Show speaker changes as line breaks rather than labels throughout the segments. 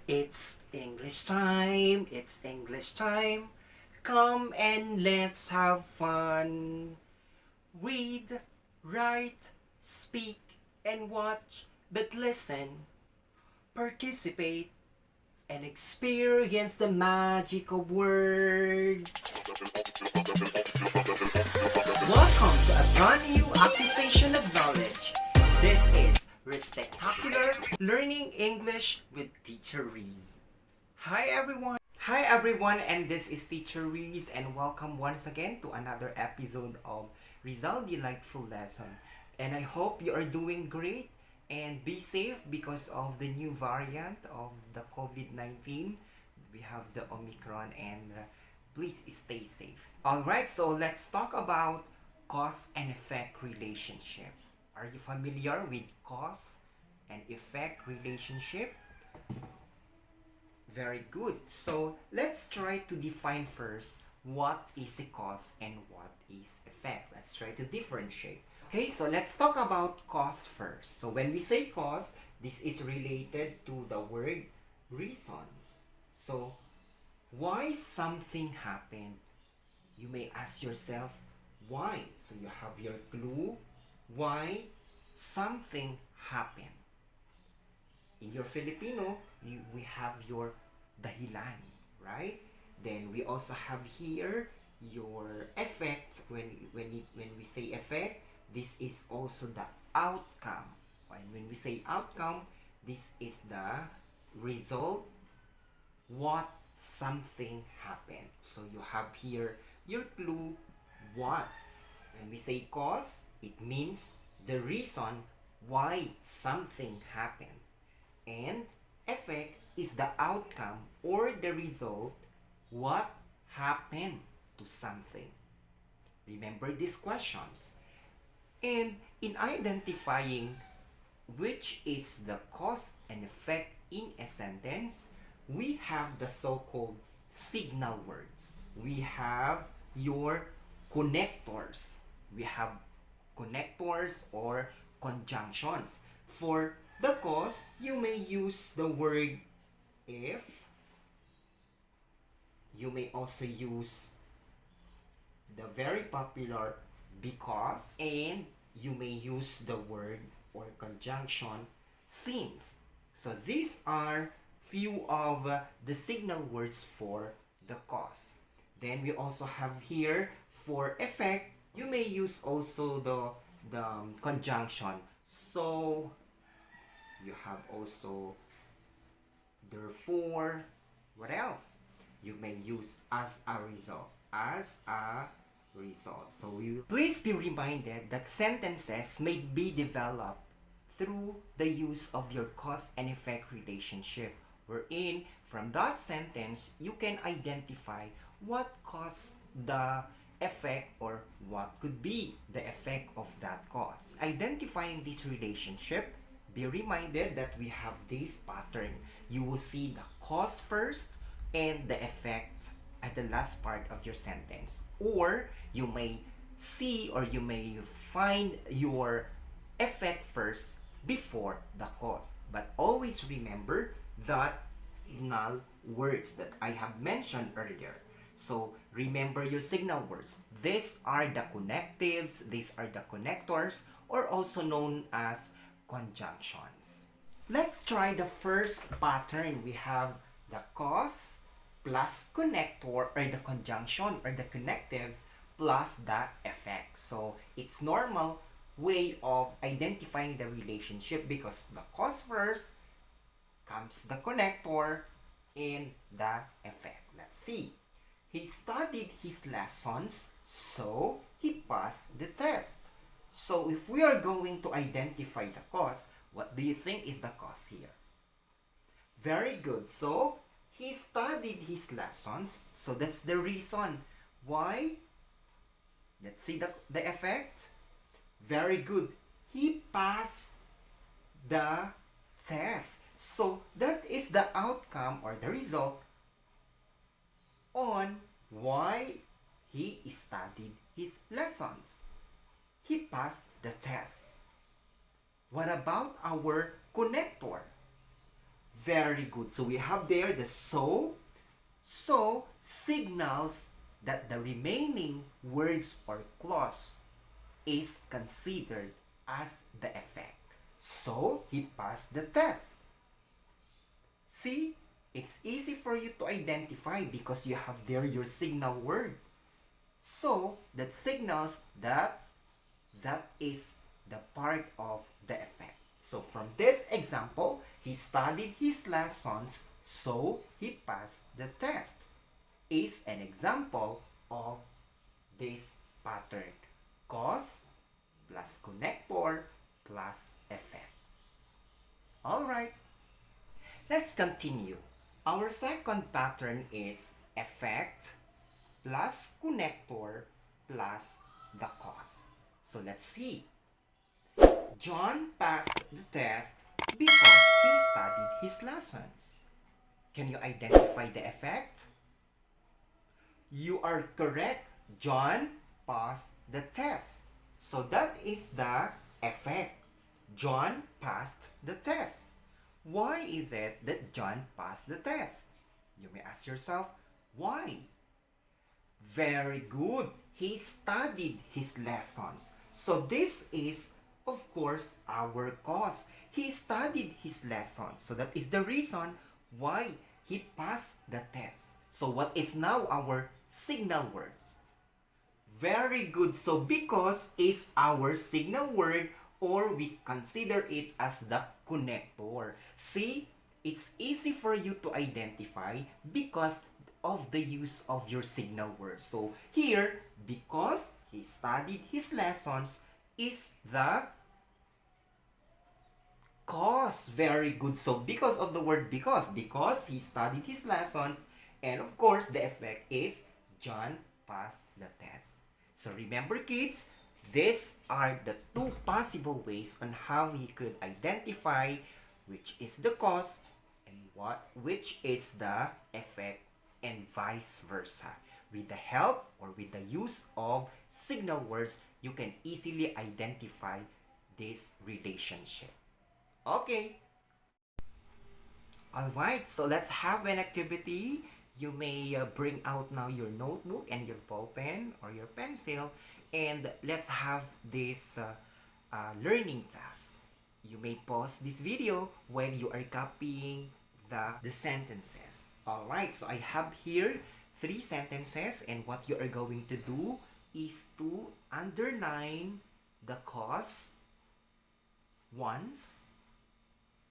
It's English time, it's English time. Come and let's have fun. Read, write, speak, and watch, but listen, participate, and experience the magic of words. Welcome to a brand new acquisition of knowledge. This is Respectacular Learning English with Teacher Reese. Hi everyone, and this is Teacher Reese, and welcome once again to another episode of Result Delightful Lesson. And I hope you are doing great and be safe because of the new variant of the COVID-19. We have the Omicron, and please stay safe. Alright, so let's talk about cause and effect relationship. Are you familiar with cause and effect relationship? Very good. So let's try to define first what is the cause and what is effect. Let's try to differentiate. Okay, so let's talk about cause first. So when we say cause, this is related to the word reason. So why something happened? You may ask yourself, why? So you have your clue why something happened. In your Filipino, we have your dahilan, right? Then we also have here your effect. When we say effect, this is also the outcome. And when we say outcome, this is the result, what something happened. So you have here your clue, what. When we say cause, it means the reason why something happened. And effect is the outcome or the result, what happened to something. Remember these questions. And in identifying which is the cause and effect in a sentence, we have the so-called signal words. We have your connectors. We have connectors or conjunctions. For the cause, you may use the word if. You may also use the very popular because, and you may use the word or conjunction since. So these are few of the signal words for the cause. Then we also have here for effect, you may use also the conjunction. So you have also therefore. What else? You may use as a result. As a result. So please be reminded that sentences may be developed through the use of your cause and effect relationship, wherein from that sentence you can identify what caused the effect or what could be the effect of that cause. Identifying this relationship, be reminded that we have this pattern. You will see the cause first and the effect at the last part of your sentence. Or you may see or you may find your effect first before the cause. But always remember that signal words that I have mentioned earlier. So remember your signal words. These are the connectives, these are the connectors, or also known as conjunctions. Let's try the first pattern. We have the cause plus connector or the conjunction or the connectives plus the effect. So it's normal way of identifying the relationship because the cause first comes the connector and the effect. Let's see. He studied his lessons, so he passed the test. So if we are going to identify the cause, what do you think is the cause here? Very good. So he studied his lessons, so that's the reason why. Let's see the effect. Very good. He passed the test. So that is the outcome or the result on why he studied his lessons. He passed the test. What about our connector? Very good. So we have there the so signals that the remaining words or clause is considered as the effect. So he passed the test. See, it's easy for you to identify because you have there your signal word. So that signals that is the part of the effect. So from this example, he studied his lessons, so he passed the test. Is an example of this pattern. Cause plus connector plus effect. Alright, let's continue. Our second pattern is effect plus connector plus the cause. So let's see. John passed the test because he studied his lessons. Can you identify the effect? You are correct. John passed the test. So that is the effect. John passed the test. Why is it that John passed the test? You may ask yourself, why? Very good. He studied his lessons. So this is, of course, our cause. He studied his lessons. So that is the reason why he passed the test. So what is now our signal words? Very good. So because is our signal word, or we consider it as the connector. See, it's easy for you to identify because of the use of your signal word. So here, because he studied his lessons is the cause. Very good. So because of the word because he studied his lessons, and of course the effect is John passed the test. So remember kids, these are the two possible ways on how he could identify which is the cause and which is the effect, and vice versa. With the help or with the use of signal words, you can easily identify this relationship. Okay. Alright, so let's have an activity. You may bring out now your notebook and your ball pen or your pencil, and let's have this learning task. You may pause this video when you are copying the sentences. Alright, so I have here 3 sentences, and what you are going to do is to underline the cause once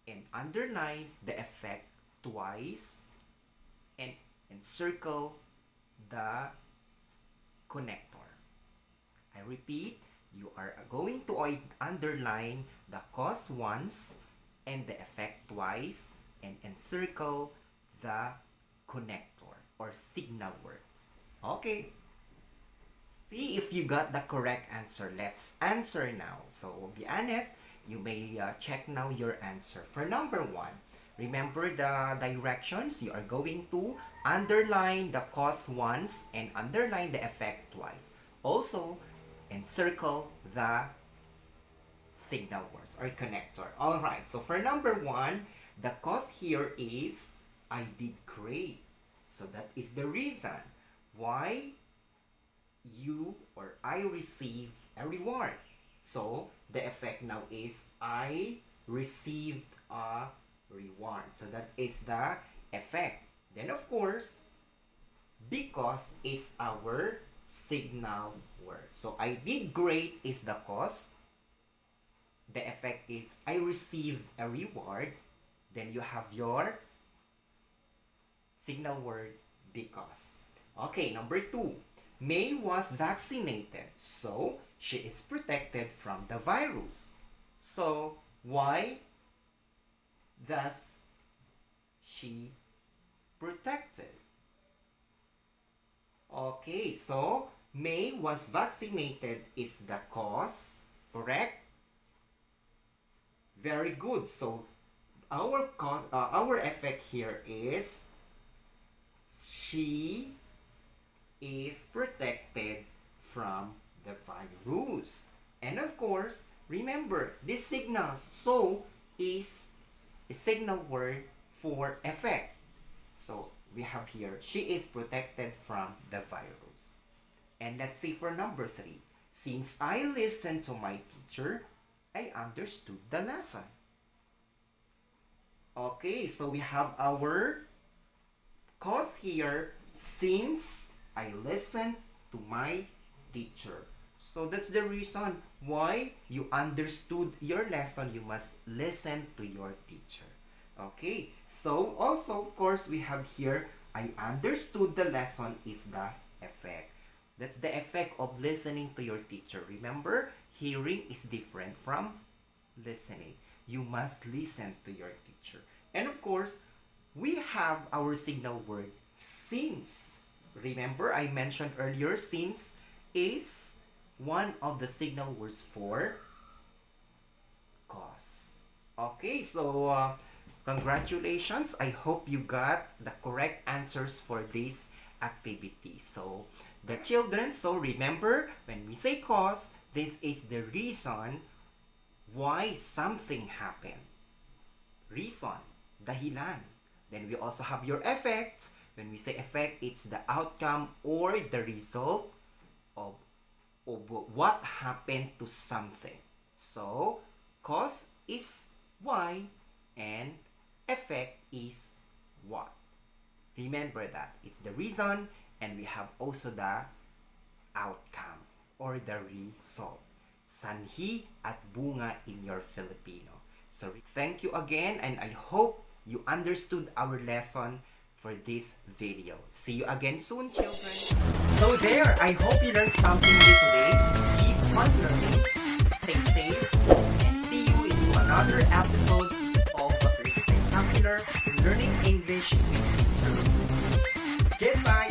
and underline the effect twice, and encircle the connector. I repeat, you are going to underline the cause once and the effect twice, and encircle the connector or signal words. Okay. See if you got the correct answer. Let's answer now. So be honest, you may check now your answer. For number 1, remember the directions. You are going to underline the cause once and underline the effect twice. Also, encircle the signal words or connector. Alright, so for number 1, the cause here is I did great. So that is the reason why you or I receive a reward. So the effect now is I received a reward. So that is the effect. Then of course, because is our signal word. So I did great is the cause. The effect is I received a reward. Then you have your signal word because. Okay, number 2. May was vaccinated, so she is protected from the virus. So why does she protected? Okay, so May was vaccinated is the cause, correct? Very good. So our cause, our effect here is she is protected from the virus. And of course, remember this signal so is a signal word for effect. So we have here, she is protected from the virus. And let's see for number 3. Since I listened to my teacher, I understood the lesson. Okay, so we have our cause here, since I listened to my teacher. So that's the reason why you understood your lesson, you must listen to your teacher. Okay, so also of course we have here, I understood the lesson is the effect. That's the effect of listening to your teacher. Remember, hearing is different from listening. You must listen to your teacher. And of course, we have our signal word, since. Remember, I mentioned earlier, since is one of the signal words for cause. Okay, so congratulations. I hope you got the correct answers for this activity. So, the children, so remember, when we say cause, this is the reason why something happened. Reason, dahilan. Then we also have your effect. When we say effect, it's the outcome or the result of what happened to something. So, cause is why and effect is what. Remember that. It's the reason and we have also the outcome or the result. Sanhi at bunga in your Filipino. So, thank you again and I hope you understood our lesson for this video. See you again soon, children. So there, I hope you learned something new today. Keep on learning, stay safe, and see you into another episode of the Spectacular Learning English with Teacher. Goodbye!